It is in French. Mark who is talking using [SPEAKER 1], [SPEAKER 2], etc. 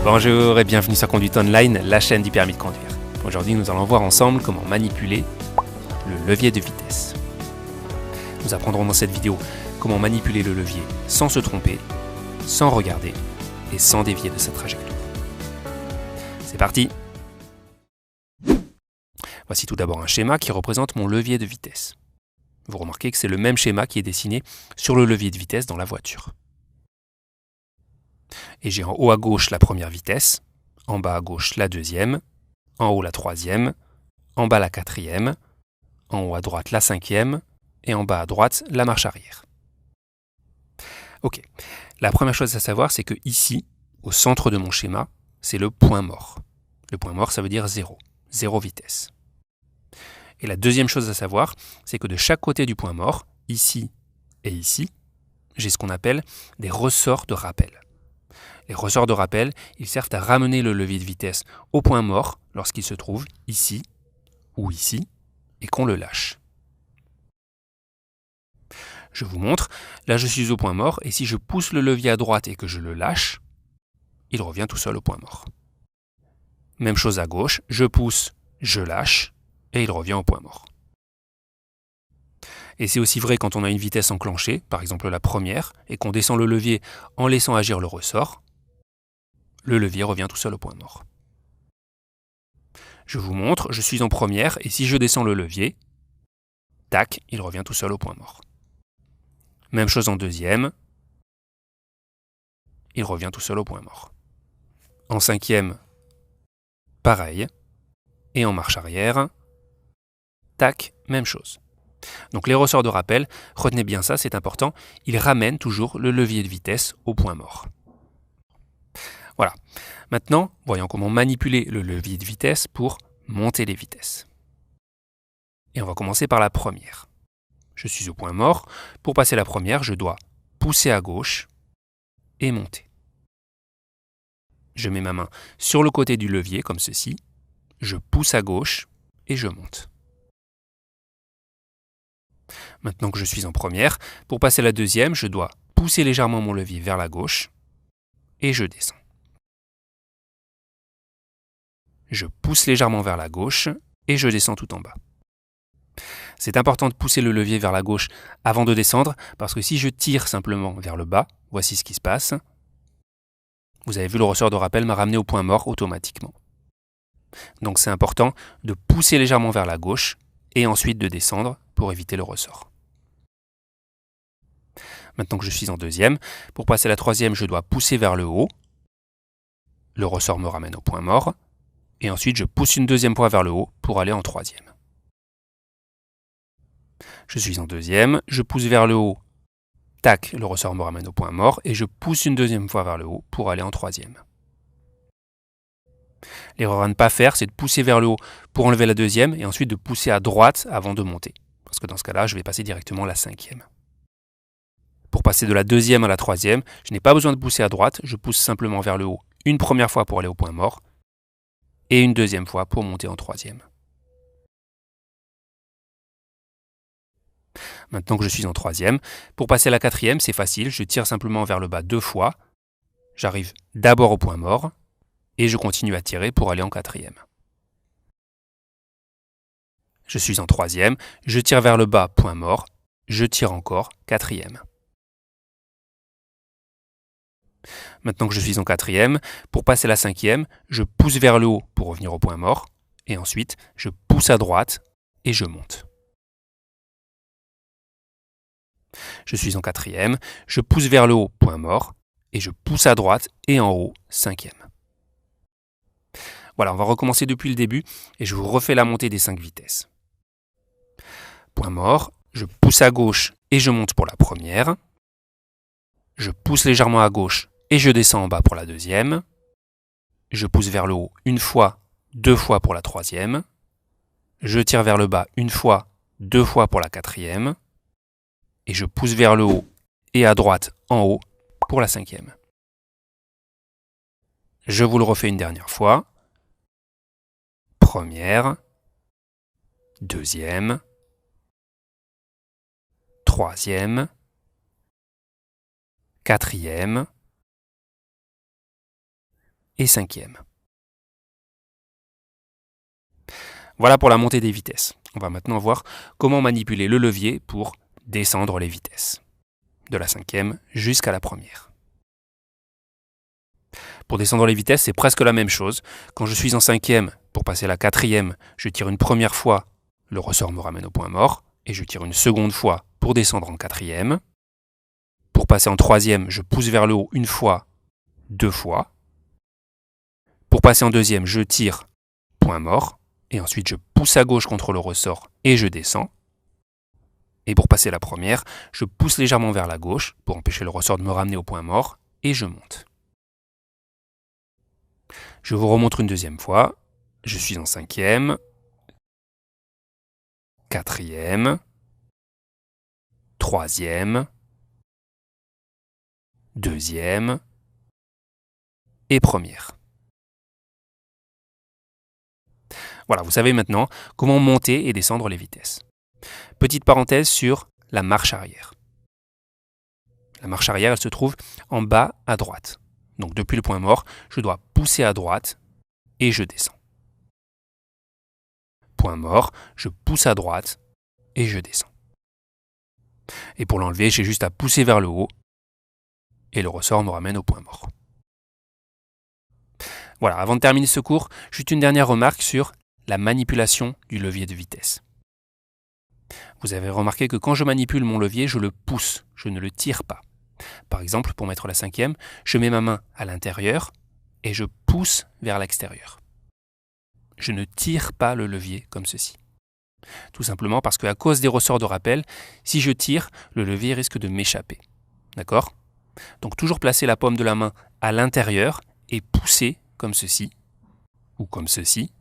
[SPEAKER 1] Bonjour et bienvenue sur Conduite Online, la chaîne du permis de conduire. Aujourd'hui, nous allons voir ensemble comment manipuler le levier de vitesse. Nous apprendrons dans cette vidéo comment manipuler le levier sans se tromper, sans regarder et sans dévier de sa trajectoire. C'est parti! Voici tout d'abord un schéma qui représente mon levier de vitesse. Vous remarquez que c'est le même schéma qui est dessiné sur le levier de vitesse dans la voiture. Et j'ai en haut à gauche la première vitesse, en bas à gauche la deuxième, en haut la troisième, en bas la quatrième, en haut à droite la cinquième et en bas à droite la marche arrière. Ok, la première chose à savoir, c'est que ici, au centre de mon schéma, c'est le point mort. Le point mort, ça veut dire 0, 0 vitesse. Et la deuxième chose à savoir, c'est que de chaque côté du point mort, ici et ici, j'ai ce qu'on appelle des ressorts de rappel. Les ressorts de rappel, ils servent à ramener le levier de vitesse au point mort lorsqu'il se trouve ici ou ici et qu'on le lâche. Je vous montre, là je suis au point mort et si je pousse le levier à droite et que je le lâche, il revient tout seul au point mort. Même chose à gauche, je pousse, je lâche et il revient au point mort. Et c'est aussi vrai quand on a une vitesse enclenchée, par exemple la première, et qu'on descend le levier en laissant agir le ressort, le levier revient tout seul au point mort. Je vous montre, je suis en première et si je descends le levier, tac, il revient tout seul au point mort. Même chose en deuxième, il revient tout seul au point mort. En cinquième, pareil. Et en marche arrière, tac, même chose. Donc les ressorts de rappel, retenez bien ça, c'est important, ils ramènent toujours le levier de vitesse au point mort. Voilà. Maintenant, voyons comment manipuler le levier de vitesse pour monter les vitesses. Et on va commencer par la première. Je suis au point mort. Pour passer la première, je dois pousser à gauche et monter. Je mets ma main sur le côté du levier, comme ceci. Je pousse à gauche et je monte. Maintenant que je suis en première, pour passer la deuxième, je dois pousser légèrement mon levier vers la gauche et je descends. Je pousse légèrement vers la gauche et je descends tout en bas. C'est important de pousser le levier vers la gauche avant de descendre parce que si je tire simplement vers le bas, voici ce qui se passe. Vous avez vu, le ressort de rappel m'a ramené au point mort automatiquement. Donc c'est important de pousser légèrement vers la gauche et ensuite de descendre pour éviter le ressort. Maintenant que je suis en deuxième, pour passer la troisième, je dois pousser vers le haut. Le ressort me ramène au point mort. Et ensuite, je pousse une deuxième fois vers le haut pour aller en troisième. Je suis en deuxième, je pousse vers le haut. Tac, le ressort me ramène au point mort. Et je pousse une deuxième fois vers le haut pour aller en troisième. L'erreur à ne pas faire, c'est de pousser vers le haut pour enlever la deuxième et ensuite de pousser à droite avant de monter. Parce que dans ce cas-là, je vais passer directement la cinquième. Pour passer de la deuxième à la troisième, je n'ai pas besoin de pousser à droite, je pousse simplement vers le haut une première fois pour aller au point mort et une deuxième fois pour monter en troisième. Maintenant que je suis en troisième, pour passer à la quatrième, c'est facile, je tire simplement vers le bas deux fois, j'arrive d'abord au point mort et je continue à tirer pour aller en quatrième. Je suis en troisième, je tire vers le bas, point mort, je tire encore, quatrième. Maintenant que je suis en quatrième, pour passer la cinquième, je pousse vers le haut pour revenir au point mort, et ensuite je pousse à droite et je monte. Je suis en quatrième, je pousse vers le haut, point mort, et je pousse à droite et en haut, cinquième. Voilà, on va recommencer depuis le début et je vous refais la montée des 5 vitesses. Point mort, je pousse à gauche et je monte pour la première. Je pousse légèrement à gauche et je descends en bas pour la deuxième. Je pousse vers le haut une fois, deux fois pour la troisième. Je tire vers le bas une fois, deux fois pour la quatrième. Et je pousse vers le haut et à droite en haut pour la cinquième. Je vous le refais une dernière fois. Première, deuxième, troisième, quatrième, et cinquième. Voilà pour la montée des vitesses. On va maintenant voir comment manipuler le levier pour descendre les vitesses, de la cinquième jusqu'à la première. Pour descendre les vitesses, c'est presque la même chose. Quand je suis en cinquième, pour passer la quatrième, je tire une première fois, le ressort me ramène au point mort, et je tire une seconde fois pour descendre en quatrième. Pour passer en troisième, je pousse vers le haut une fois, deux fois. Pour passer en deuxième, je tire, point mort, et ensuite je pousse à gauche contre le ressort et je descends. Et pour passer la première, je pousse légèrement vers la gauche pour empêcher le ressort de me ramener au point mort et je monte. Je vous remontre une deuxième fois. Je suis en cinquième, quatrième, troisième, deuxième et première. Voilà, vous savez maintenant comment monter et descendre les vitesses. Petite parenthèse sur la marche arrière. La marche arrière, elle se trouve en bas à droite. Donc depuis le point mort, je dois pousser à droite et je descends. Point mort, je pousse à droite et je descends. Et pour l'enlever, j'ai juste à pousser vers le haut et le ressort me ramène au point mort. Voilà, avant de terminer ce cours, juste une dernière remarque sur la manipulation du levier de vitesse. Vous avez remarqué que quand je manipule mon levier, je le pousse, je ne le tire pas. Par exemple, pour mettre la cinquième, je mets ma main à l'intérieur et je pousse vers l'extérieur. Je ne tire pas le levier comme ceci. Tout simplement parce qu'à cause des ressorts de rappel, si je tire, le levier risque de m'échapper. D'accord ? Donc toujours placer la paume de la main à l'intérieur et pousser comme ceci, ou comme ceci,